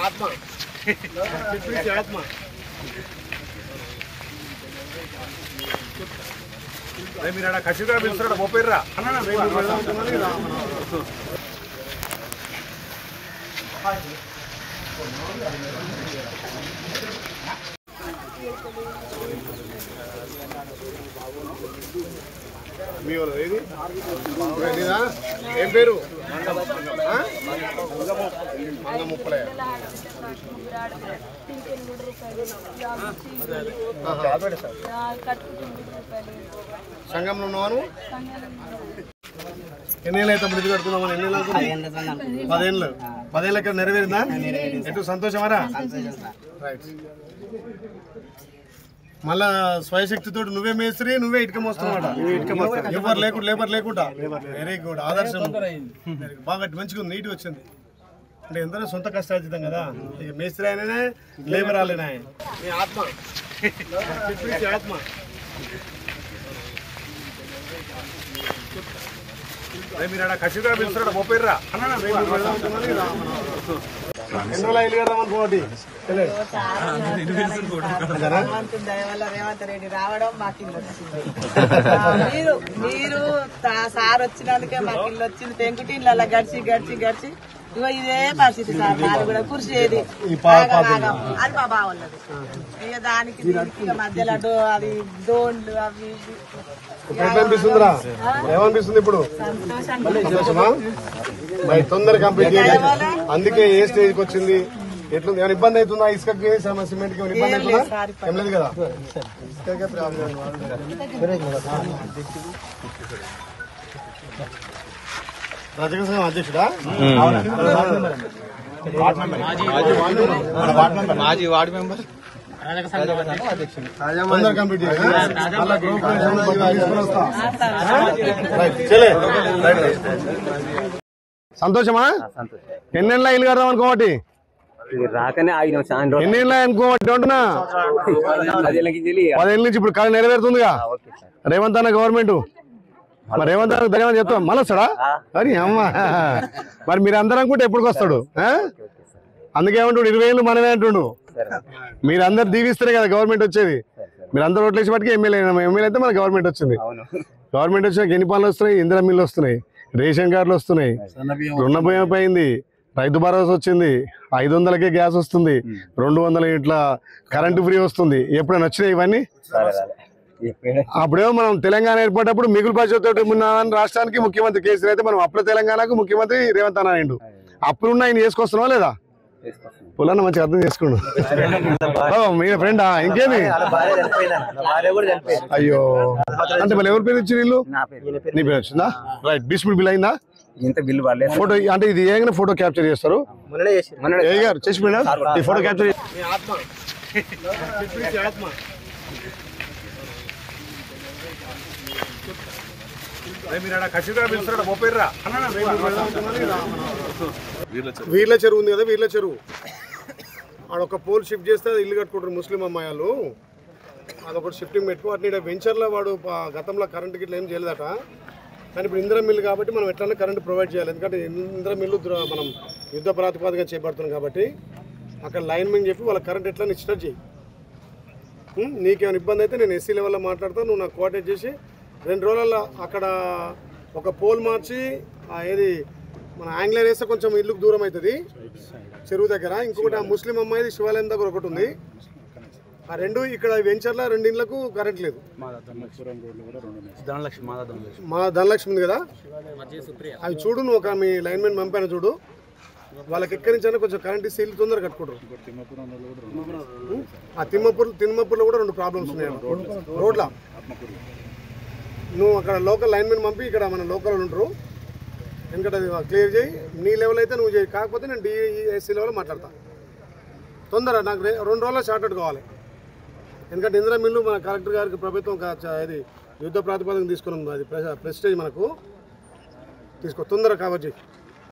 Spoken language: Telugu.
ఆత్మ ఆత్మ మీరు అక్కడ ఖచ్చితంగా పిలుస్తారా పోయిర్రా మీ వాళ్ళు ఏది ఏం పేరు మంగముప్పలే సంఘంలో ఉన్నాను ఎన్నేళ్ళు అయితే మృతి కడుతున్నామని ఎన్నేళ్ళు 10 ఏళ్ళకి నెరవేరిందా ఎటు సంతోషమారా రైట్ మళ్ళా స్వయశక్తితో నువ్వే మేస్త్రి నువ్వే ఇటుక మోస్తున్నావు ఎవరు లేబర్ లేకుండా వెరీ గుడ్ ఆదర్శం బాగా మంచిగా నీట్గా వచ్చింది అంటే ఎంతో సొంత కష్టార్జితం కదా ఇక మేస్త్రి అయినా లేబర్ ఆలేనా ఆత్మ ఆత్మ మీరు అక్కడ ఖచ్చితంగా పిలుస్తారా పోయిర్రా ఎన్ని రోజులు ఇల్లు కడదామని పోటీ రేవంత్ రెడ్డి రావడం మాకు ఇల్లు వచ్చింది మీరు సార్ వచ్చినందుకే మాకు ఇల్లు వచ్చింది పెంకుటి ఇళ్ళ గడిచి ఇగో ఇదే పరిస్థితి సార్ మాది కూడా కుర్చేది అది మా బావన్నది ఇక దానికి ఇక మధ్యలో అది డోన్లు అవి ఏమనిపిస్తుందిరా ఏమనిపిస్తుంది ఇప్పుడు తొందరగా కంప్లీట్ చేయాలి అందుకే ఏ స్టేజ్కి వచ్చింది ఎట్లా ఏమైనా ఇబ్బంది అవుతుందా ఇసుకకి సిమెంట్ కి ఇబ్బంది అవుతుందా ఏం లేదు కదా ఇసుకకే ప్రాబ్లం రజక సంఘం అధ్యక్షుడా మాజీ వార్డు మెంబర్ తొందరగా కంప్లీట్ సంతోషమా ఎన్నెళ్ళ ఇల్లు కడదాం అనుకోటి రాకనే ఆగినాం ఎన్నెళ్ళ అనుకోటి అంటున్నా 10 ఏళ్ళ నుంచి ఇప్పుడు కళ నెరవేరుతుందిగా రేవంత్ అన్న గవర్నమెంట్ మరి రేవంత్ అన్న ధన్యవాదాలు చెప్తాం మళ్ళీ వస్తాడా అని అమ్మ మరి మీరు అందరూ అనుకుంటే ఎప్పటికి వస్తాడు అందుకే ఏమంటుండు 20 ఏళ్ళు మనమే అంటుండు మీరు అందరు దీవిస్తారే కదా గవర్నమెంట్ వచ్చేది మీరు అందరు ఓట్లు వేసి పట్టుకు ఎమ్మెల్యే అయితే మన గవర్నమెంట్ వచ్చింది గవర్నమెంట్ వచ్చినాక ఎన్ని పనులు వస్తున్నాయి ఇందిరా మిల్లు వస్తున్నాయి రేషన్ కార్డులు వస్తున్నాయి రుణ భయం అయింది రైతు భరోసా వచ్చింది 500కే గ్యాస్ వస్తుంది 200 ఇట్లా కరెంటు ఫ్రీ వస్తుంది ఎప్పుడైనా వచ్చినాయి ఇవన్నీ అప్పుడేమో మనం తెలంగాణ ఏర్పడినప్పుడు మిగులు బడ్జెట్ ఉన్న రాష్ట్రానికి ముఖ్యమంత్రి కేసీఆర్ అయితే మనం అప్పుడు తెలంగాణకు ముఖ్యమంత్రి రేవంత్ అన్న అయ్యిండు అప్పుడున్న ఆయన చేసుకొస్తున్నావా లేదా పొలాన్ని మంచిగా అర్థం చేసుకోండు మీ ఫ్రెండా ఇంకేమి అయ్యో అంటే మళ్ళీ ఎవరి పేరు ఇచ్చి వీళ్ళు నీ పేరు వచ్చిందా రైట్ డిస్ప్యూట్ బిల్ అయిందా ఫోటో అంటే ఇది ఏమైనా ఫోటో క్యాప్చర్ చేస్తారు గారు చేసి ఈ ఫోటో క్యాప్చర్ మీరు అక్కడ ఖచ్చితంగా పిలుస్తారా పోయిర్రా వీర్ల చెరువు ఉంది కదా వీర్ల చెరువు ఆడొక పోల్ షిఫ్ట్ చేస్తే ఇల్లు కట్టుకుంటారు ముస్లిం అమ్మాయిలు అదొకటి షిఫ్టింగ్ పెట్టుకో అట్లా వెంచర్లో వాడు గతంలో కరెంట్ గిట్లా ఏం చేయలేదట కానీ ఇప్పుడు ఇందిరా మిల్లు కాబట్టి మనం ఎట్లన్నా కరెంట్ ప్రొవైడ్ చేయాలి ఎందుకంటే ఇందిరా మిల్లు మనం యుద్ధ ప్రాతిపదికగా చేపడుతున్నాం కాబట్టి అక్కడ లైన్మెన్ చెప్పి వాళ్ళ కరెంట్ ఎట్లా స్టార్ట్ చేయి నీకేమైనా ఇబ్బంది అయితే నేను ఎస్సీ లెవెల్లో మాట్లాడతాను నువ్వు నాకు కోఆర్డినేట్ చేసి 2 రోజుల్లో అక్కడ ఒక పోల్ మార్చి ఏది మన ఆంగ్లేర్ వేస్తే కొంచెం ఇల్లుకు దూరం అవుతుంది చెరువు దగ్గర ఇంకొకటి ఆ ముస్లిం అమ్మాయిది శివాలయం దగ్గర ఒకటి ఉంది ఆ రెండు ఇక్కడ వెంచర్లో 2 ఇళ్లకు కరెంట్ లేదు మా ధనలక్ష్మి ఉంది కదా అవి చూడు నువ్వు ఒక మీ లైన్మెన్ పంపాను చూడు వాళ్ళకి ఎక్కడి నుంచి కొంచెం కరెంట్ ఇస్తే ఇల్లు తొందరగా కట్టుకుంటారు ఆ తిమ్మపూర్లో కూడా 2 ప్రాబ్లమ్స్ ఉన్నాయి రోడ్ల నువ్వు అక్కడ లోకల్ లైన్మెన్ పంపి ఇక్కడ మన లోకల్ ఉంటారు ఎందుకంటే అది క్లియర్ చేయి నీ లెవెల్ అయితే నువ్వు చేయి కాకపోతే నేను డిఎస్సీ లెవెల్ మాట్లాడతా తొందర నాకు 2 రోజుల్లో షార్ట్అవుట్ కావాలి ఎందుకంటే ఇందిరా మిల్లు మన కలెక్టర్ గారికి ప్రభుత్వం ఇది యుద్ధ ప్రాతిపదికన తీసుకున్నాం అది ప్రెస్టేజ్ మనకు తీసుకో తొందరగా కవర్ చేయి